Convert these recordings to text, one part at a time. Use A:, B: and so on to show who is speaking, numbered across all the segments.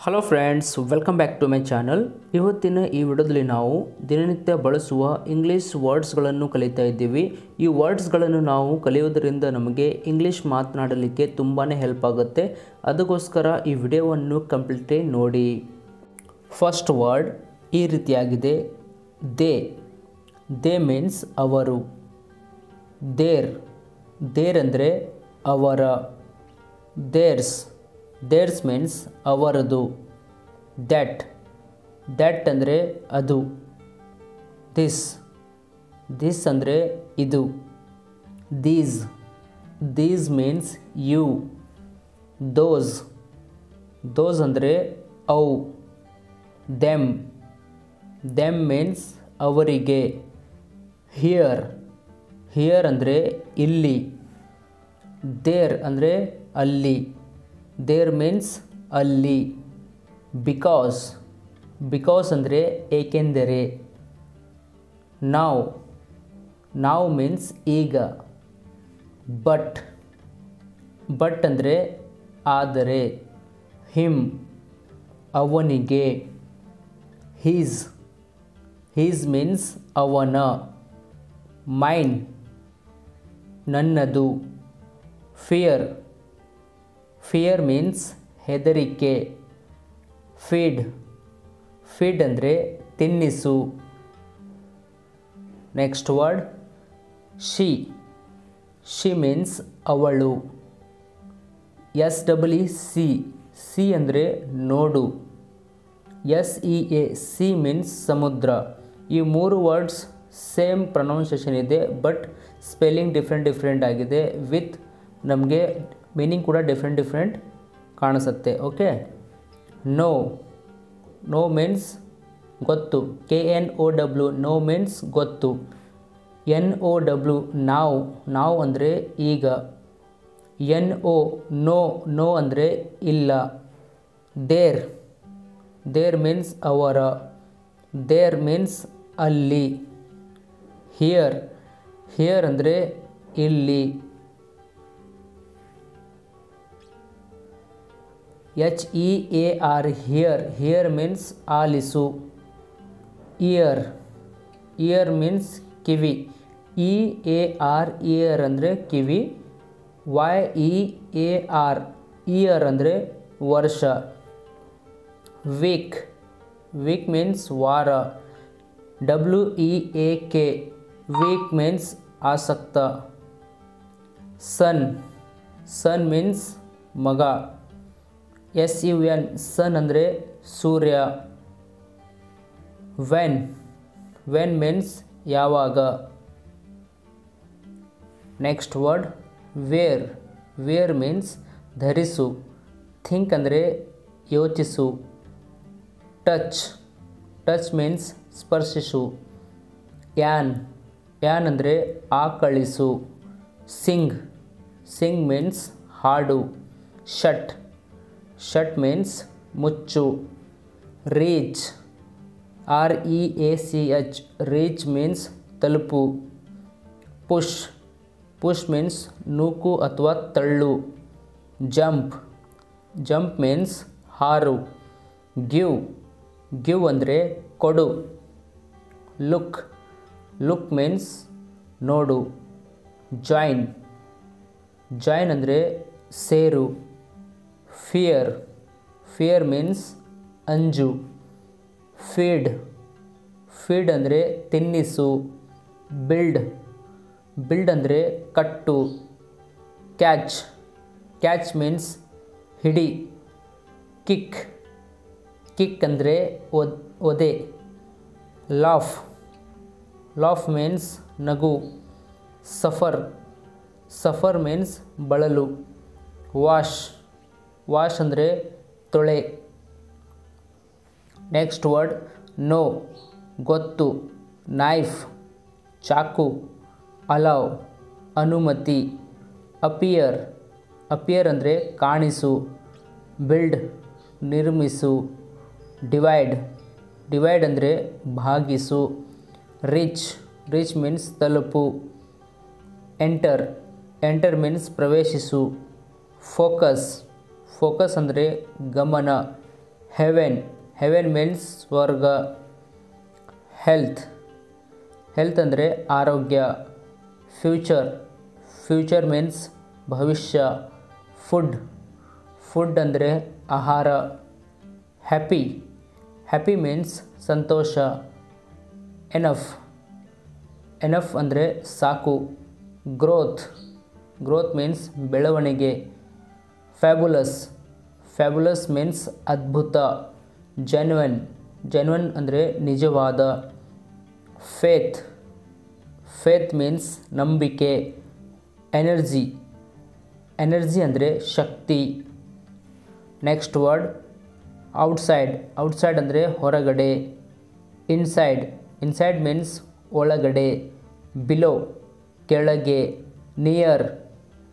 A: Hello friends, welcome back to my channel. ಇವತ್ತಿನ ಈ ವಿಡಿಯೋದಲ್ಲಿ ನಾವು ದಿನನಿತ್ಯ ಬಳಸುವ ಇಂಗ್ಲೀಷ್ ವರ್ಡ್ಸ್ಗಳನ್ನು ಕಲಿತಾ ಇದ್ದೀವಿ. ಈ ವರ್ಡ್ಸ್ಗಳನ್ನು ನಾವು ಕಲಿಯೋದರಿಂದ ನಮಗೆ ಇಂಗ್ಲೀಷ್ ಮಾತನಾಡಲಿಕ್ಕೆ ತುಂಬಾ ಹೆಲ್ಪ್ ಆಗುತ್ತೆ. ಅದಕ್ಕೋಸ್ಕರ ಈ ವಿಡಿಯೋವನ್ನು ಕಂಪ್ಲೀಟಾಗಿ ನೋಡಿ. ಫಸ್ಟ್ ವರ್ಡ್ ಈ ರೀತಿಯಾಗಿದೆ, ದೇ. ದೇ ಮೀನ್ಸ್ ಅವರು. ದೇರ್ ಅಂದರೆ ಅವರ. ದೇರ್ಸ್ ಮೀನ್ಸ್ ಅವರದು. ದ್ಯಾಟ್ ಅಂದರೆ ಅದು. ದಿಸ್ ಅಂದರೆ ಇದು. These means you. ದೋಸ್ ಅಂದರೆ ಅವು. ದೆಮ್ ಮೀನ್ಸ್ ಅವರಿಗೆ. ಹಿಯರ್ ಅಂದರೆ ಇಲ್ಲಿ. ದೇರ್ ಅಂದರೆ ಅಲ್ಲಿ. ದೇರ್ ಮೀನ್ಸ್ ಅಲ್ಲಿ. ಬಿಕಾಸ್ ಅಂದರೆ ಏಕೆಂದರೆ. ನಾವ್ ಮೀನ್ಸ್ ಈಗ. ಬಟ್ ಅಂದರೆ ಆದರೆ. ಹಿಮ್ ಅವನಿಗೆ. ಹೀಸ್ ಮೀನ್ಸ್ ಅವನ. ಮೈನ್ ನನ್ನದು. ಫಿಯರ್ ಮೀನ್ಸ್ ಹೆದರಿಕೆ. ಫೀಡ್ ಅಂದರೆ ತಿನ್ನಿಸು. ನೆಕ್ಸ್ಟ್ ವರ್ಡ್ ಶಿ ಮೀನ್ಸ್ ಅವಳು. ಸಿ ಅಂದರೆ ನೋಡು. SEA ಮೀನ್ಸ್ ಸಮುದ್ರ. ಈ ಮೂರು ವರ್ಡ್ಸ್ ಸೇಮ್ ಪ್ರೊನೌನ್ಸಿಯೇಷನ್ ಇದೆ, ಬಟ್ ಸ್ಪೆಲ್ಲಿಂಗ್ ಡಿಫ್ರೆಂಟ್ ಆಗಿದೆ. ವಿತ್ ನಮಗೆ ಮೀನಿಂಗ್ ಕೂಡ ಡಿಫ್ರೆಂಟ್ ಕಾಣಿಸುತ್ತೆ. ಓಕೆ. ನೋ ಮೀನ್ಸ್ ಗೊತ್ತು. KNOW ನೋ ಮೀನ್ಸ್ ಗೊತ್ತು. NOW ನಾವ್ ಅಂದರೆ ಈಗ. ನೋ ಅಂದರೆ ಇಲ್ಲ. ದೇರ್ ಮೀನ್ಸ್ ಅವರ. ದೇರ್ ಮೀನ್ಸ್ ಅಲ್ಲಿ. ಹಿಯರ್ ಅಂದರೆ ಇಲ್ಲಿ. HEAR hear means ಆಲಿಸು. Year means ಕಿವಿ. EAR ಇಯರ್ ಅಂದರೆ ಕಿವಿ. YEAR ಇಯರ್ ಅಂದರೆ ವರ್ಷ. ವೀಕ್ ಮೀನ್ಸ್ ವಾರ. WEAK ವೀಕ್ ಮೀನ್ಸ್ ಆಸಕ್ತ. ಸನ್ ಮೀನ್ಸ್ ಮಗ. SUN ಸನ್ ಅಂದರೆ ಸೂರ್ಯ. ವೆನ್ ಮೀನ್ಸ್ ಯಾವಾಗ. ನೆಕ್ಸ್ಟ್ ವರ್ಡ್ ವೇರ್ ಮೀನ್ಸ್ ಧರಿಸು. ಥಿಂಕ್ ಅಂದರೆ ಯೋಚಿಸು. ಟಚ್ ಮೀನ್ಸ್ ಸ್ಪರ್ಶಿಸು. ಯಾನ್ ಅಂದರೆ ಆಕಳಿಸು. ಸಿಂಗ್ ಮೀನ್ಸ್ ಹಾಡು. ಶಟ್ ಮೀನ್ಸ್ ಮುಚ್ಚು. ರೀಚ್ REACH ರೀಚ್ ಮೀನ್ಸ್ ತಲುಪು. ಪುಷ್ ಮೀನ್ಸ್ ನೂಕು ಅಥವಾ ತಳ್ಳು. ಜಂಪ್ ಮೀನ್ಸ್ ಹಾರು. ಗಿವ್ ಅಂದರೆ ಕೊಡು. ಲುಕ್ ಮೀನ್ಸ್ ನೋಡು. ಜಾಯಿನ್ ಅಂದರೆ ಸೇರು. Fear means Anju. ಫೀಡ್ ಅಂದರೆ ತಿನ್ನಿಸು. ಬಿಲ್ಡ್ ಅಂದರೆ ಕಟ್ಟು. ಕ್ಯಾಚ್ ಮೀನ್ಸ್ ಹಿಡಿ. ಕಿಕ್ ಅಂದರೆ ಒದೆ. ಲಾಫ್ ಮೀನ್ಸ್ ನಗು. ಸಫರ್ ಮೀನ್ಸ್ ಬಳಲು. ವಾಶ್ ಅಂದರೆ ತೊಳೆ. ನೆಕ್ಸ್ಟ್ ವರ್ಡ್ ನೋ ಗೊತ್ತು. ನೈಫ್ ಚಾಕು. ಅಲೌ ಅನುಮತಿ. ಅಪಿಯರ್ ಅಂದರೆ ಕಾಣಿಸು. ಬಿಲ್ಡ್ ನಿರ್ಮಿಸು. ಡಿವೈಡ್ ಅಂದರೆ ಭಾಗಿಸು. ರೀಚ್ ಮೀನ್ಸ್ ತಲುಪು. ಎಂಟರ್ ಮೀನ್ಸ್ ಪ್ರವೇಶಿಸು. ಫೋಕಸ್ ಅಂದರೆ ಗಮನ. ಹೆವೆನ್, ಹೆವೆನ್ ಮೀನ್ಸ್ ಸ್ವರ್ಗ. ಹೆಲ್ತ್, ಹೆಲ್ತ್ ಅಂದರೆ ಆರೋಗ್ಯ. ಫ್ಯೂಚರ್, ಫ್ಯೂಚರ್ ಮೀನ್ಸ್ ಭವಿಷ್ಯ. ಫುಡ್, ಫುಡ್ ಅಂದರೆ ಆಹಾರ. ಹ್ಯಾಪಿ, ಹ್ಯಾಪಿ ಮೀನ್ಸ್ ಸಂತೋಷ. ಎನಫ್, ಎನಫ್ ಅಂದರೆ ಸಾಕು. ಗ್ರೋತ್, ಗ್ರೋತ್ ಮೀನ್ಸ್ ಬೆಳವಣಿಗೆ. ಫ್ಯಾಬುಲಸ್, ಫ್ಯಾಬುಲಸ್ ಮೀನ್ಸ್ ಅದ್ಭುತ. ಜೆನ್ವನ್, ಜೆನ್ವನ್ ಅಂದರೆ ನಿಜವಾದ. ಫೇತ್, ಫೇತ್ ಮೀನ್ಸ್ ನಂಬಿಕೆ. ಎನರ್ಜಿ, ಎನರ್ಜಿ ಅಂದರೆ ಶಕ್ತಿ. ನೆಕ್ಸ್ಟ್ ವರ್ಡ್ ಔಟ್ಸೈಡ್, ಔಟ್ಸೈಡ್ ಅಂದರೆ ಹೊರಗಡೆ. ಇನ್ಸೈಡ್, ಇನ್ಸೈಡ್ ಮೀನ್ಸ್ ಒಳಗಡೆ. ಬಿಲೋ, ಕೆಳಗೆ. ನಿಯರ್,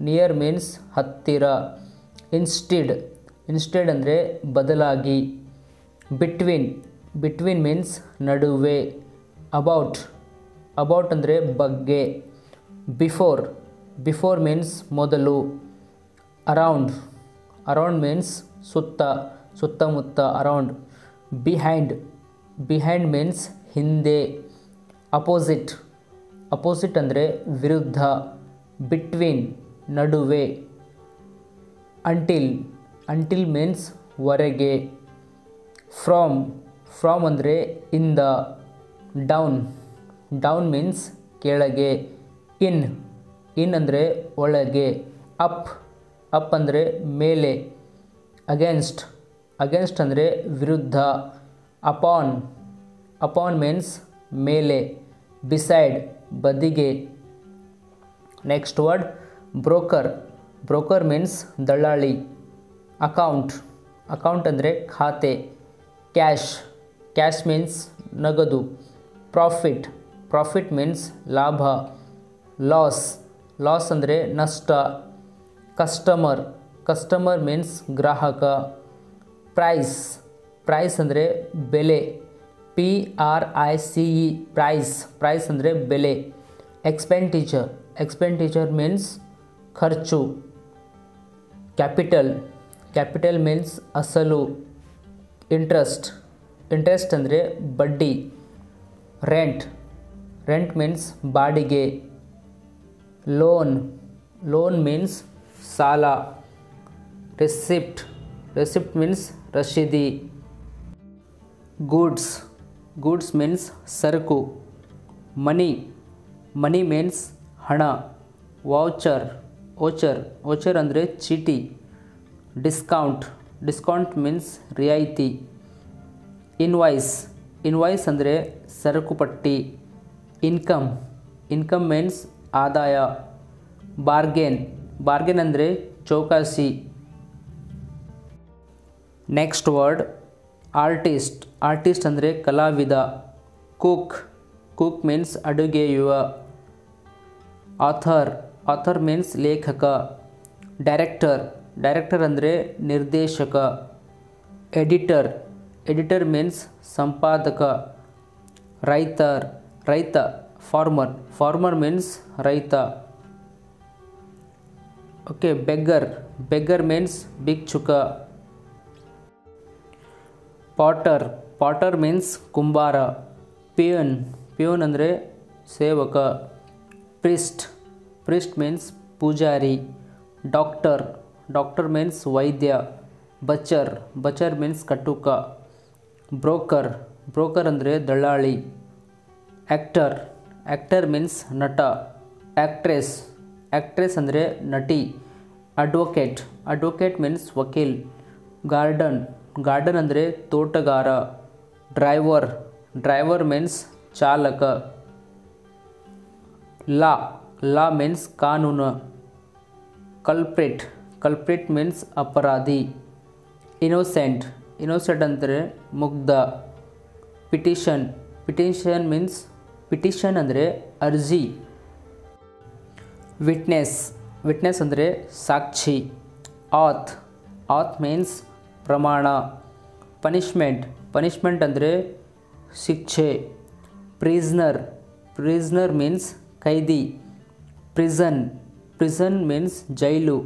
A: ನಿಯರ್ ಮೀನ್ಸ್ ಹತ್ತಿರ. ಇನ್ಸ್ಟಿಡ್, ಇನ್ಸ್ಟೆಡ್ ಅಂದರೆ ಬದಲಾಗಿ. ಬಿಟ್ವೀನ್, ಬಿಟ್ವೀನ್ ಮೀನ್ಸ್ ನಡುವೆ. ಅಬೌಟ್, ಅಬೌಟ್ ಅಂದರೆ ಬಗ್ಗೆ. ಬಿಫೋರ್, ಬಿಫೋರ್ ಮೀನ್ಸ್ ಮೊದಲು. ಅರೌಂಡ್, ಅರೌಂಡ್ ಮೀನ್ಸ್ ಸುತ್ತ, ಸುತ್ತಮುತ್ತ. ಅರೌಂಡ್. ಬಿಹೈಂಡ್, ಬಿಹೈಂಡ್ ಮೀನ್ಸ್ ಹಿಂದೆ. ಅಪೋಸಿಟ್, ಅಪೋಸಿಟ್ ಅಂದರೆ ವಿರುದ್ಧ. ಬಿಟ್ವೀನ್ ನಡುವೆ. ಅಂಟಿಲ್, ಅಂಟಿಲ್ ಮೀನ್ಸ್ ವರೆಗೆ. ಫ್ರಾಮ್, ಫ್ರಾಮ್ ಅಂದರೆ ಇಂದ. ಡೌನ್, ಡೌನ್ ಮೀನ್ಸ್ ಕೆಳಗೆ. ಇನ್, ಇನ್ ಅಂದರೆ ಒಳಗೆ. ಅಪ್, ಅಪ್ ಅಂದರೆ ಮೇಲೆ. ಅಗೇನ್ಸ್ಟ್, ಅಗೇನ್ಸ್ಟ್ ಅಂದರೆ ವಿರುದ್ಧ. ಅಪಾನ್, ಅಪಾನ್ ಮೀನ್ಸ್ ಮೇಲೆ. ಬಿಸೈಡ್, ಬದಿಗೆ. Next word broker, broker means ದಳ್ಳಾಳಿ. ಅಕೌಂಟ್, ಅಕೌಂಟ್ ಅಂದರೆ ಖಾತೆ. ಕ್ಯಾಶ್, ಕ್ಯಾಶ್ ಮೀನ್ಸ್ ನಗದು. ಪ್ರಾಫಿಟ್, ಪ್ರಾಫಿಟ್ ಮೀನ್ಸ್ ಲಾಭ. ಲಾಸ್, ಲಾಸ್ ಅಂದರೆ ನಷ್ಟ. ಕಸ್ಟಮರ್, ಕಸ್ಟಮರ್ ಮೀನ್ಸ್ ಗ್ರಾಹಕ. ಪ್ರೈಸ್, ಪ್ರೈಸ್ ಅಂದರೆ ಬೆಲೆ. PRICE, ಪ್ರೈಸ್, ಪ್ರೈಸ್ ಅಂದರೆ ಬೆಲೆ. ಎಕ್ಸ್ಪೆಂಡಿಚರ್, ಎಕ್ಸ್ಪೆಂಡಿಚರ್ ಮೀನ್ಸ್ ಖರ್ಚು. ಕ್ಯಾಪಿಟಲ್, ಕ್ಯಾಪಿಟಲ್ ಮೀನ್ಸ್ ಅಸಲು. ಇಂಟ್ರೆಸ್ಟ್, ಇಂಟ್ರೆಸ್ಟ್ ಅಂದರೆ ಬಡ್ಡಿ. ರೆಂಟ್, ರೆಂಟ್ ಮೀನ್ಸ್ ಬಾಡಿಗೆ. ಲೋನ್, ಲೋನ್ ಮೀನ್ಸ್ ಸಾಲ. ರಿಸಿಪ್ಟ್, ರಿಸಿಪ್ಟ್ ಮೀನ್ಸ್ ರಶೀದಿ. ಗೂಡ್ಸ್, ಗೂಡ್ಸ್ ಮೀನ್ಸ್ ಸರಕು. ಮನಿ, ಮನಿ ಮೀನ್ಸ್ ಹಣ. ವೌಚರ್, ವೋಚರ್, ವೋಚರ್ ಅಂದರೆ ಚೀಟಿ. ಡಿಸ್ಕೌಂಟ್, ಡಿಸ್ಕೌಂಟ್ ಮೀನ್ಸ್ ರಿಯಾಯಿತಿ. ಇನ್ವಾಯ್ಸ್, ಇನ್ವಾಯ್ಸ್ ಅಂದರೆ ಸರಕು ಪಟ್ಟಿ. ಇನ್ಕಮ್, ಇನ್ಕಮ್ ಮೀನ್ಸ್ ಆದಾಯ. ಬಾರ್ಗೇನ್, ಬಾರ್ಗೇನ್ ಅಂದರೆ ಚೌಕಾಸಿ. ನೆಕ್ಸ್ಟ್ ವರ್ಡ್ ಆರ್ಟಿಸ್ಟ್, ಆರ್ಟಿಸ್ಟ್ ಅಂದರೆ ಕಲಾವಿದ. ಕುಕ್, ಕುಕ್ ಮೀನ್ಸ್ ಅಡುಗೆಯುವ. ಆಥರ್, ಆಥರ್ ಮೀನ್ಸ್ ಲೇಖಕ. ಡೈರೆಕ್ಟರ್, ಡೈರೆಕ್ಟರ್ ಅಂದರೆ ನಿರ್ದೇಶಕ. ಎಡಿಟರ್, ಎಡಿಟರ್ ಮೀನ್ಸ್ ಸಂಪಾದಕ. ರೈತರ್, ರೈತ ಫಾರ್ಮರ್, ಫಾರ್ಮರ್ ಮೀನ್ಸ್ ರೈತ. ಓಕೆ. ಬೆಗ್ಗರ್, ಬೆಗ್ಗರ್ ಮೀನ್ಸ್ ಭಿಕ್ಷುಕ. ಪಾಟರ್, ಪಾಟರ್ ಮೀನ್ಸ್ ಕುಂಬಾರ. ಪಿಯೋನ್, ಪಿಯೋನ್ ಅಂದರೆ ಸೇವಕ. ಪ್ರಿಸ್ಟ್, ಪ್ರಿಸ್ಟ್ ಮೀನ್ಸ್ ಪೂಜಾರಿ. ಡಾಕ್ಟರ್, ಡಾಕ್ಟರ್ ಮೀನ್ಸ್ ವೈದ್ಯ. ಬಚರ್, ಬಚರ್ ಮೀನ್ಸ್ ಕಟುಕ. ಬ್ರೋಕರ್, ಬ್ರೋಕರ್ ಅಂದರೆ ದಳ್ಳಾಳಿ. ಆ್ಯಕ್ಟರ್, ಆ್ಯಕ್ಟರ್ ಮೀನ್ಸ್ ನಟ. ಆ್ಯಕ್ಟ್ರೆಸ್, ಆ್ಯಕ್ಟ್ರೆಸ್ ಅಂದರೆ ನಟಿ. ಅಡ್ವೊಕೇಟ್, ಅಡ್ವೊಕೇಟ್ ಮೀನ್ಸ್ ವಕೀಲ್. ಗಾರ್ಡನ್, ಗಾರ್ಡನ್ ಅಂದರೆ ತೋಟಗಾರ. ಡ್ರೈವರ್, ಡ್ರೈವರ್ ಮೀನ್ಸ್ ಚಾಲಕ. ಲಾ, ಲಾ ಮೀನ್ಸ್ ಕಾನೂನು. ಕಲ್ಪ್ರಿಟ್, ಕಲ್ಪ್ರಿಟ್ ಮೀನ್ಸ್ ಅಪರಾಧಿ. ಇನ್ನೋಸೆಂಟ್, ಇನ್ನೋಸೆಂಟ್ ಅಂದರೆ ಮುಗ್ಧ. ಪಿಟಿಷನ್, ಪಿಟಿಷನ್ ಮೀನ್ಸ್ ಪಿಟಿಷನ್ ಅಂದರೆ ಅರ್ಜಿ. ವಿಟ್ನೆಸ್, ವಿಟ್ನೆಸ್ ಅಂದರೆ ಸಾಕ್ಷಿ. ಆತ್, ಆತ್ ಮೀನ್ಸ್ ಪ್ರಮಾಣ. ಪನಿಷ್ಮೆಂಟ್, ಪನಿಷ್ಮೆಂಟ್ ಅಂದರೆ ಶಿಕ್ಷೆ. ಪ್ರಿಸ್ನರ್, ಪ್ರಿಸ್ನರ್ ಮೀನ್ಸ್ ಕೈದಿ. ಪ್ರಿಸನ್, ಪ್ರಿಸನ್ ಮೀನ್ಸ್ ಜೈಲು.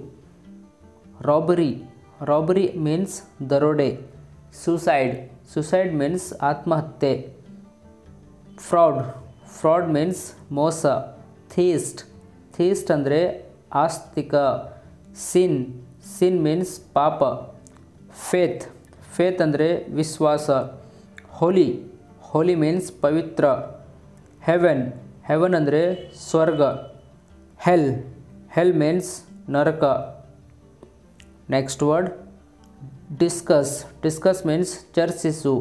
A: ರಾಬರಿ, ರಾಬರಿ ಮೀನ್ಸ್ ದರೋಡೆ. ಸುಸೈಡ್ ಮೀನ್ಸ್ ಆತ್ಮಹತ್ಯೆ. ಫ್ರಾಡ್ ಮೀನ್ಸ್ ಮೋಸ. ಥೀಸ್ಟ್ ಅಂದರೆ ಆಸ್ತಿಕ. ಸಿನ್ ಮೀನ್ಸ್ ಪಾಪ. ಫೇತ್ ಅಂದರೆ ವಿಶ್ವಾಸ. ಹೋಲಿ ಮೀನ್ಸ್ ಪವಿತ್ರ. ಹೆವನ್ ಅಂದರೆ ಸ್ವರ್ಗ. ಹೆಲ್ ಮೀನ್ಸ್ ನರಕ. ನೆಕ್ಸ್ಟ್ ವರ್ಡ್ ಡಿಸ್ಕಸ್ ಮೀನ್ಸ್ ಚರ್ಚಿಸು.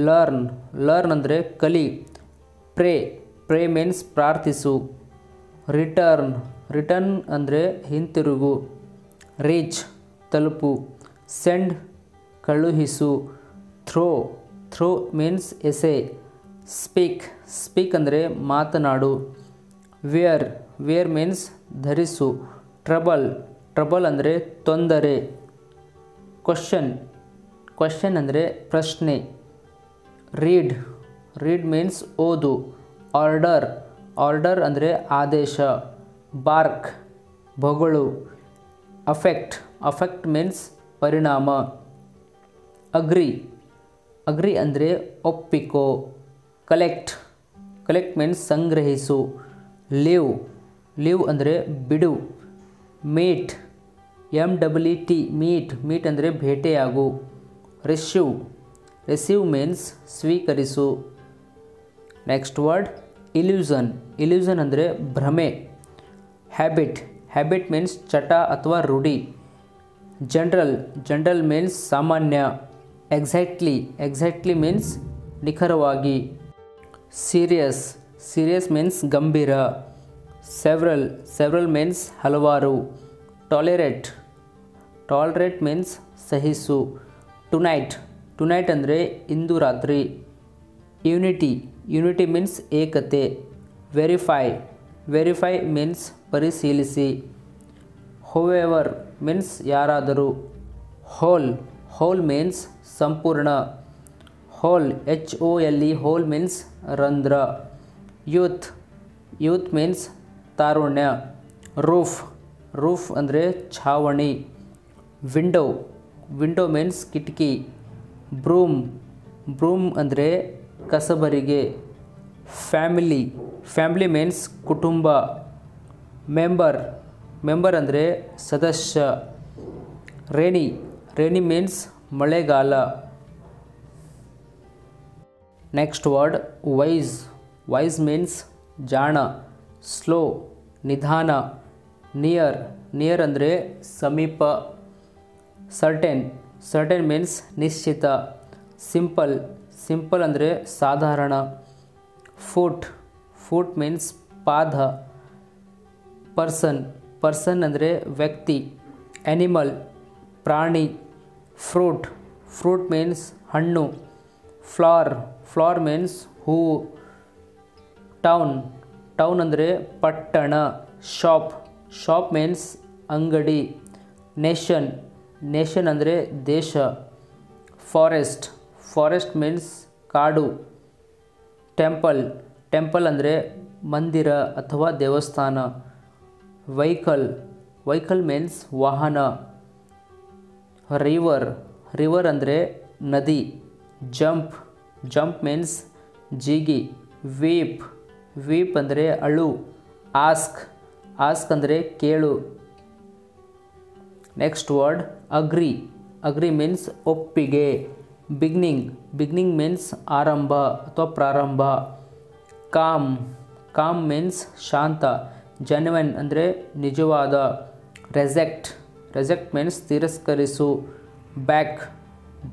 A: ಲರ್ನ್ ಅಂದರೆ ಕಲಿ. ಪ್ರೇ ಮೀನ್ಸ್ ಪ್ರಾರ್ಥಿಸು. ರಿಟರ್ನ್ ಅಂದರೆ ಹಿಂತಿರುಗು. ರೀಚ್ ತಲುಪು. ಸೆಂಡ್ ಕಳುಹಿಸು. ಥ್ರೋ ಮೀನ್ಸ್ ಎಸೆ. ಸ್ಪೀಕ್ ಅಂದರೆ ಮಾತನಾಡು. Wear means ಧರಿಸು. ಟ್ರಬಲ್ ಅಂದರೆ ತೊಂದರೆ. ಕ್ವಶನ್ ಅಂದರೆ ಪ್ರಶ್ನೆ. ರೀಡ್ ಮೀನ್ಸ್ ಓದು. ಆರ್ಡರ್ ಅಂದರೆ ಆದೇಶ. ಬಾರ್ಕ್ ಬೊಗಳು. ಅಫೆಕ್ಟ್ ಮೀನ್ಸ್ ಪರಿಣಾಮ. ಅಗ್ರಿ ಅಂದರೆ ಒಪ್ಪಿಕೋ. ಕಲೆಕ್ಟ್ ಮೀನ್ಸ್ ಸಂಗ್ರಹಿಸು. ಲೀವ್ ಅಂದರೆ ಬಿಡು. ಮೀಟ್ ಮೀಟ್ ಅಂದರೆ ಭೇಟಿಯಾಗು. ರಿಸೀವ್ ಮೀನ್ಸ್ ಸ್ವೀಕರಿಸು. ನೆಕ್ಸ್ಟ್ ವರ್ಡ್ ಇಲ್ಯೂಷನ್ ಅಂದರೆ ಭ್ರಮೆ. ಹ್ಯಾಬಿಟ್ ಮೀನ್ಸ್ ಚಟ ಅಥವಾ ರೂಢಿ. ಜನರಲ್ ಮೀನ್ಸ್ ಸಾಮಾನ್ಯ. ಎಕ್ಸಾಕ್ಟ್ಲಿ ಮೀನ್ಸ್ ನಿಖರವಾಗಿ. ಸೀರಿಯಸ್ ಮೀನ್ಸ್ ಗಂಭೀರ. ಸೆವ್ರಲ್ ಮೀನ್ಸ್ ಹಲವಾರು. ಟಾಲರೇಟ್ ಮೀನ್ಸ್ ಸಹಿಸು. ಟುನೈಟ್ ಅಂದರೆ ಇಂದು ರಾತ್ರಿ. ಯೂನಿಟಿ ಮೀನ್ಸ್ ಏಕತೆ. ವೆರಿಫೈ ಮೀನ್ಸ್ ಪರಿಶೀಲಿಸಿ. ಹೋವೆವರ್ ಮೀನ್ಸ್ ಯಾರಾದರೂ. ಹೋಲ್ ಮೀನ್ಸ್ ಸಂಪೂರ್ಣ. HOLE ಹೋಲ್ ಮೀನ್ಸ್ ರಂಧ್ರ. ಯೂತ್ ಮೀನ್ಸ್ ತಾರುಣ್ಯ. ರೂಫ್ ಅಂದರೆ ಛಾವಣಿ. ವಿಂಡೋ ಮೀನ್ಸ್ ಕಿಟಕಿ. ಬ್ರೂಮ್ ಅಂದರೆ ಕಸಬರಿಗೆ. ಫ್ಯಾಮಿಲಿ ಮೀನ್ಸ್ ಕುಟುಂಬ. ಮೆಂಬರ್ ಅಂದರೆ ಸದಸ್ಯ. ರೇನಿ ಮೀನ್ಸ್ ಮಳೆಗಾಲ. ನೆಕ್ಸ್ಟ್ ವರ್ಡ್ ವೈಸ್ ಮೀನ್ಸ್ ಜಾಣ. ಸ್ಲೋ ನಿಧಾನ. ನಿಯರ್ ಅಂದರೆ ಸಮೀಪ. ಸರ್ಟೆನ್ ಮೀನ್ಸ್ ನಿಶ್ಚಿತ. ಸಿಂಪಲ್ ಅಂದರೆ ಸಾಧಾರಣ. ಫೂಟ್ ಮೀನ್ಸ್ ಪಾದ. ಪರ್ಸನ್ ಅಂದರೆ ವ್ಯಕ್ತಿ. ಆ್ಯನಿಮಲ್ ಪ್ರಾಣಿ. ಫ್ರೂಟ್ ಮೀನ್ಸ್ ಹಣ್ಣು. ಫ್ಲವರ್ ಮೀನ್ಸ್ ಹೂವು. ಟೌನ್ ಅಂದರೆ ಪಟ್ಟಣ. ಶಾಪ್ ಮೀನ್ಸ್ ಅಂಗಡಿ. ನೇಷನ್ ಅಂದರೆ ದೇಶ. ಫಾರೆಸ್ಟ್ ಮೀನ್ಸ್ ಕಾಡು. ಟೆಂಪಲ್ ಅಂದರೆ ಮಂದಿರ ಅಥವಾ ದೇವಸ್ಥಾನ. ವೆಹಿಕಲ್ ಮೀನ್ಸ್ ವಾಹನ. ರಿವರ್ ಅಂದರೆ ನದಿ. ಜಂಪ್ ಮೀನ್ಸ್ ಜಿಗಿ. ವೀಪ್ ಅಂದರೆ ಅಳು. ಆಸ್ಕ್ ಅಂದರೆ ಕೇಳು. ನೆಕ್ಸ್ಟ್ ವರ್ಡ್ ಅಗ್ರಿ ಮೀನ್ಸ್ ಒಪ್ಪಿಗೆ. ಬಿಗ್ನಿಂಗ್ ಮೀನ್ಸ್ ಆರಂಭ ಅಥವಾ ಪ್ರಾರಂಭ. ಕಾಮ್ ಮೀನ್ಸ್ ಶಾಂತ. ಜೆನ್ಯುನ್ ಅಂದರೆ ನಿಜವಾದ. Reject means ತಿರಸ್ಕರಿಸು.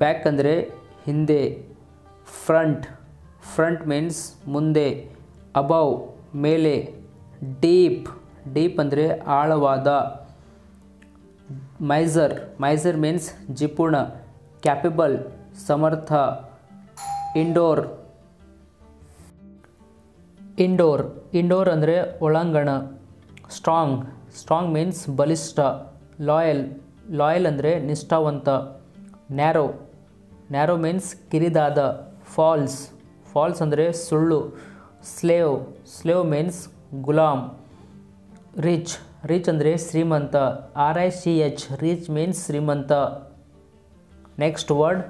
A: ಬ್ಯಾಕ್ ಅಂದರೆ ಹಿಂದೆ. ಫ್ರಂಟ್ ಮೀನ್ಸ್ ಮುಂದೆ. ಅಬೌವ್ ಮೇಲೆ. ಡೀಪ್ ಅಂದರೆ ಆಳವಾದ. ಮೈಸರ್ ಮೀನ್ಸ್ ಜಿಪುಣ. ಕ್ಯಾಪಬಲ್ ಸಮರ್ಥ. ಇಂಡೋರ್ ಅಂದರೆ ಒಳಾಂಗಣ. ಸ್ಟ್ರಾಂಗ್ ಮೀನ್ಸ್ ಬಲಿಷ್ಠ. ಲಾಯಲ್ ಅಂದರೆ ನಿಷ್ಠಾವಂತ. ನ್ಯಾರೋ ಮೀನ್ಸ್ ಕಿರಿದಾದ. ಫಾಲ್ಸ್ ಅಂದರೆ ಸುಳ್ಳು. Slave means Ghulam. ರಿಚ್ ಅಂದರೆ ಶ್ರೀಮಂತ. RICH ರಿಚ್ ಮೀನ್ಸ್ ಶ್ರೀಮಂತ. ನೆಕ್ಸ್ಟ್ ವರ್ಡ್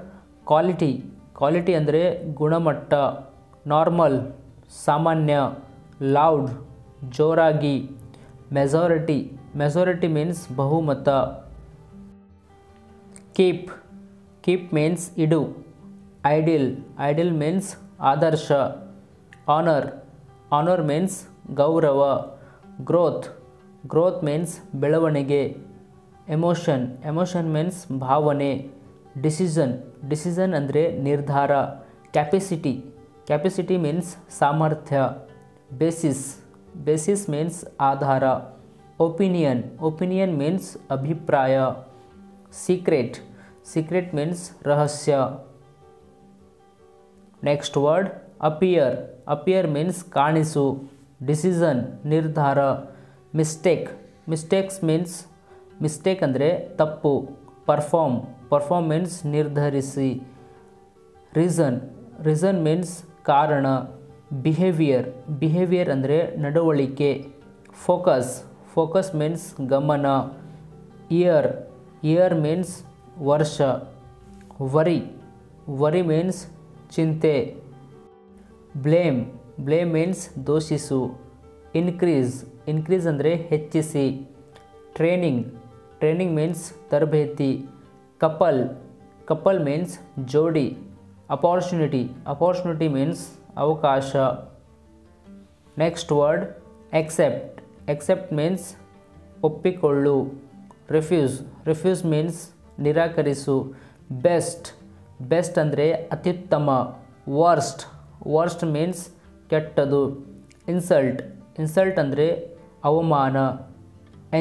A: ಕ್ವಾಲಿಟಿ ಕ್ವಾಲಿಟಿ ಅಂದರೆ ಗುಣಮಟ್ಟ. ನಾರ್ಮಲ್ ಸಾಮಾನ್ಯ. ಲೌಡ್ ಜೋರಾಗಿ. ಮೆಜಾರಿಟಿ ಮೆಜಾರಿಟಿ ಮೀನ್ಸ್ ಬಹುಮತ. ಕೀಪ್ ಕೀಪ್ ಮೀನ್ಸ್ ಇಡು. ಐಡಿಯಲ್ ಐಡಿಯಲ್ ಮೀನ್ಸ್ ಆದರ್ಶ. ಆನರ್ ಆನರ್ ಮೀನ್ಸ್ ಗೌರವ. ಗ್ರೋತ್ ಗ್ರೋತ್ ಮೀನ್ಸ್ ಬೆಳವಣಿಗೆ. ಎಮೋಷನ್ ಎಮೋಷನ್ ಮೀನ್ಸ್ ಭಾವನೆ. ಡಿಸಿಷನ್ ಡಿಸಿಷನ್ ಅಂದರೆ ನಿರ್ಧಾರ. ಕ್ಯಾಪಸಿಟಿ ಕ್ಯಾಪಸಿಟಿ ಮೀನ್ಸ್ ಸಾಮರ್ಥ್ಯ. ಬೇಸಿಸ್ ಬೇಸಿಸ್ ಮೀನ್ಸ್ ಆಧಾರ. ಒಪಿನಿಯನ್ ಒಪಿನಿಯನ್ ಮೀನ್ಸ್ ಅಭಿಪ್ರಾಯ. ಸೀಕ್ರೆಟ್ ಸೀಕ್ರೆಟ್ ಮೀನ್ಸ್ ರಹಸ್ಯ. Next word appear appear means ಕಾಣಿಸು. Decision ನಿರ್ಧಾರ. ಮಿಸ್ಟೇಕ್ ಮಿಸ್ಟೇಕ್ಸ್ ಮೀನ್ಸ್ ಮಿಸ್ಟೇಕ್ ಅಂದರೆ ತಪ್ಪು. ಪರ್ಫಾರ್ಮ್ ಪರ್ಫಾರ್ಮ್ ಮೀನ್ಸ್ ನಿರ್ಧರಿಸಿ. ರೀಸನ್ ರೀಸನ್ ಮೀನ್ಸ್ ಕಾರಣ. ಬಿಹೇವಿಯರ್ ಬಿಹೇವಿಯರ್ ಅಂದರೆ ನಡವಳಿಕೆ. ಫೋಕಸ್ ಫೋಕಸ್ ಮೀನ್ಸ್ ಗಮನ. ಇಯರ್ ಇಯರ್ ಮೀನ್ಸ್ ವರ್ಷ. ವರಿ ವರಿ ಮೀನ್ಸ್ ಚಿಂತೆ. ಬ್ಲೇಮ್ ಬ್ಲೇಮ್ ಮೀನ್ಸ್ ದೋಷಿಸು. ಇನ್ಕ್ರೀಸ್ ಇನ್ಕ್ರೀಸ್ ಅಂದರೆ ಹೆಚ್ಚಿಸಿ. ಟ್ರೈನಿಂಗ್ ಟ್ರೈನಿಂಗ್ ಮೀನ್ಸ್ ತರಬೇತಿ. ಕಪಲ್ ಕಪಲ್ ಮೀನ್ಸ್ ಜೋಡಿ. ಅಪಾರ್ಚುನಿಟಿ ಅಪಾರ್ಚುನಿಟಿ ಮೀನ್ಸ್ ಅವಕಾಶ. Next word accept accept means ಒಪ್ಪಿಕೊಳ್ಳು. ರಿಫ್ಯೂಸ್ ರಿಫ್ಯೂಸ್ ಮೀನ್ಸ್ ನಿರಾಕರಿಸು. ಬೆಸ್ಟ್ ಬೆಸ್ಟ್ ಅಂದರೆ ಅತ್ಯುತ್ತಮ. ವರ್ಸ್ಟ್ ವರ್ಸ್ಟ್ ಮೀನ್ಸ್ ಕೆಟ್ಟದು. ಇನ್ಸಲ್ಟ್ ಇನ್ಸಲ್ಟ್ ಅಂದರೆ ಅವಮಾನ.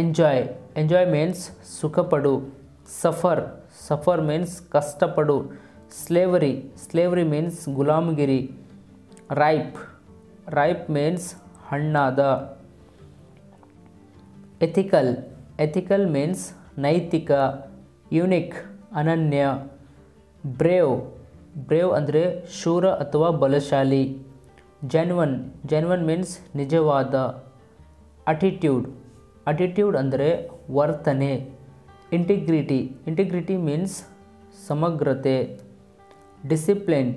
A: ಎಂಜಾಯ್ ಎಂಜಾಯ್ ಮೀನ್ಸ್ ಸುಖಪಡು. ಸಫರ್ ಸಫರ್ ಮೀನ್ಸ್ ಕಷ್ಟಪಡು. ಸ್ಲೇವರಿ ಸ್ಲೇವರಿ ಮೀನ್ಸ್ ಗುಲಾಮಗಿರಿ. ರೈಪ್ ರೈಪ್ ಮೀನ್ಸ್ ಹಣ್ಣಾದ. ಎಥಿಕಲ್ ಎಥಿಕಲ್ ಮೀನ್ಸ್ ನೈತಿಕ. ಯುನಿಕ್ ಅನನ್ಯ. ಬ್ರೇವ್ ಬ್ರೇವ್ ಅಂದರೆ ಶೂರ ಅಥವಾ ಬಲಶಾಲಿ. ಜೆನ್ವನ್ ಜೆನ್ವನ್ ಮೀನ್ಸ್ ನಿಜವಾದ. ಅಟಿಟ್ಯೂಡ್ ಅಟಿಟ್ಯೂಡ್ ಅಂದರೆ ವರ್ತನೆ. ಇಂಟಿಗ್ರಿಟಿ ಇಂಟಿಗ್ರಿಟಿ ಮೀನ್ಸ್ ಸಮಗ್ರತೆ. ಡಿಸಿಪ್ಲಿನ್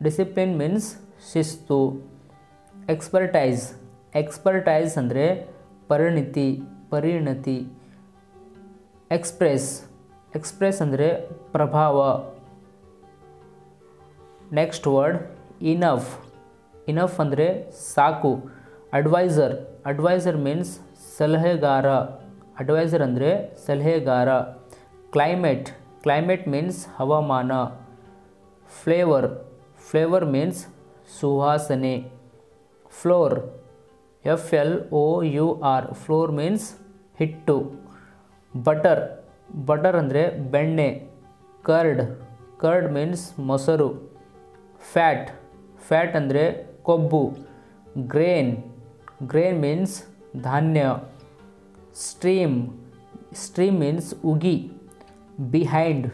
A: ಡಿಸಿಪ್ಲಿನ್ ಮೀನ್ಸ್ ಶಿಸ್ತು. ಎಕ್ಸ್ಪರ್ಟೈಸ್ ಎಕ್ಸ್ಪರ್ಟೈಸ್ ಅಂದರೆ ಪರಿಣತಿ. ಎಕ್ಸ್ಪ್ರೆಸ್ ಎಕ್ಸ್ಪ್ರೆಸ್ ಅಂದರೆ ಪ್ರಭಾವ. ನೆಕ್ಸ್ಟ್ ವರ್ಡ್ ಇನಫ್ ಇನಫ್ ಅಂದರೆ ಸಾಕು. ಅಡ್ವೈಸರ್ ಅಡ್ವೈಸರ್ ಮೀನ್ಸ್ ಸಲಹೆಗಾರ. ಅಡ್ವೈಸರ್ ಅಂದರೆ ಸಲಹೆಗಾರ. ಕ್ಲೈಮೇಟ್ ಕ್ಲೈಮೇಟ್ ಮೀನ್ಸ್ ಹವಾಮಾನ. ಫ್ಲೇವರ್ ಫ್ಲೇವರ್ ಮೀನ್ಸ್ ಸುವಾಸನೆ. ಫ್ಲೋರ್ FLOUR ಫ್ಲೋರ್ ಮೀನ್ಸ್ ಹಿಟ್ಟು. ಬಟರ್ ಬಟರ್ ಅಂದರೆ ಬೆಣ್ಣೆ. ಕರ್ಡ್ ಕರ್ಡ್ ಮೀನ್ಸ್ ಮೊಸರು. ಫ್ಯಾಟ್ ಫ್ಯಾಟ್ ಅಂದರೆ ಕೊಬ್ಬು. ಗ್ರೇನ್ ಗ್ರೇನ್ ಮೀನ್ಸ್ ಧಾನ್ಯ. ಸ್ಟ್ರೀಮ್ ಸ್ಟ್ರೀಮ್ ಮೀನ್ಸ್ ಉಗಿ. ಬಿಹೈಂಡ್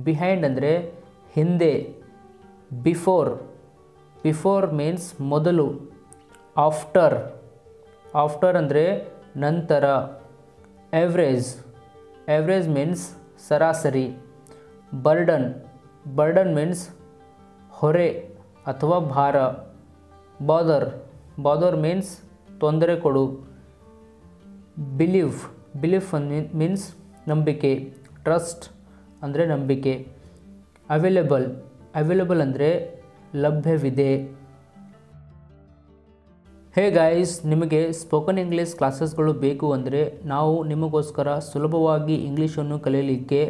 A: ಬಿಹೈಂಡ್ ಅಂದರೆ ಹಿಂದೆ. ಬಿಫೋರ್ ಬಿಫೋರ್ ಮೀನ್ಸ್ ಮೊದಲು. ಆಫ್ಟರ್ ಆಫ್ಟರ್ ಅಂದರೆ ನಂತರ. ಎವ್ರೇಜ್ ಎವ್ರೇಜ್ ಮೀನ್ಸ್ ಸರಾಸರಿ. ಬರ್ಡನ್ ಬರ್ಡನ್ ಮೀನ್ಸ್ ಹೊರೆ ಅಥವಾ ಭಾರ. ಬಾದರ್ ಬಾದರ್ ಮೀನ್ಸ್ ತೊಂದರೆ ಕೊಡು. ಬಿಲೀವ್ ಬಿಲೀಫ್ ಮೀನ್ಸ್ ನಂಬಿಕೆ. ಟ್ರಸ್ಟ್ ಅಂದರೆ ನಂಬಿಕೆ. ಅವೈಲೇಬಲ್ ಅವೈಲೇಬಲ್ ಅಂದರೆ ಲಭ್ಯವಿದೆ. ಹೇ ಗಾಯ್ಸ್, ನಿಮಗೆ ಸ್ಪೋಕನ್ ಇಂಗ್ಲೀಷ್ ಕ್ಲಾಸಸ್ಗಳು ಬೇಕು ಅಂದರೆ ನಾವು ನಿಮಗೋಸ್ಕರ ಸುಲಭವಾಗಿ ಇಂಗ್ಲೀಷನ್ನು ಕಲಿಯಲಿಕ್ಕೆ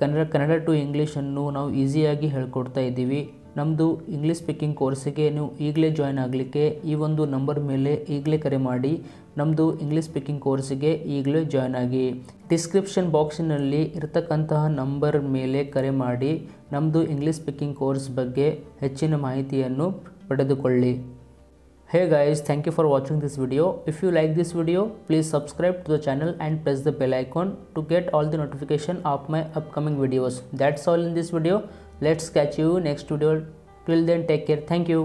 A: ಕನ್ನಡ ಟು ಇಂಗ್ಲೀಷನ್ನು ನಾವು ಈಸಿಯಾಗಿ ಹೇಳ್ಕೊಡ್ತಾ ಇದ್ದೀವಿ. ನಮ್ಮದು ಇಂಗ್ಲೀಷ್ ಸ್ಪೀಕಿಂಗ್ ಕೋರ್ಸಿಗೆ ನೀವು ಈಗಲೇ ಜಾಯ್ನ್ ಆಗಲಿಕ್ಕೆ ಈ ಒಂದು ನಂಬರ್ ಮೇಲೆ ಈಗಲೇ ಕರೆ ಮಾಡಿ. ನಮ್ಮದು ಇಂಗ್ಲೀಷ್ ಸ್ಪೀಕಿಂಗ್ ಕೋರ್ಸಿಗೆ ಈಗಲೇ ಜಾಯ್ನ್ ಆಗಿ. ಡಿಸ್ಕ್ರಿಪ್ಷನ್ ಬಾಕ್ಸಿನಲ್ಲಿ ಇರತಕ್ಕಂತಹ ನಂಬರ್ ಮೇಲೆ ಕರೆ ಮಾಡಿ ನಮ್ಮದು ಇಂಗ್ಲೀಷ್ ಸ್ಪೀಕಿಂಗ್ ಕೋರ್ಸ್ ಬಗ್ಗೆ ಹೆಚ್ಚಿನ ಮಾಹಿತಿಯನ್ನು ಪಡೆದುಕೊಳ್ಳಿ. Hey guys, thank you for watching this video. If you like this video, please subscribe to the channel and press the bell icon to get all the notification of my upcoming videos. That's all in this video. Let's catch you next video. Till then, take care. Thank you.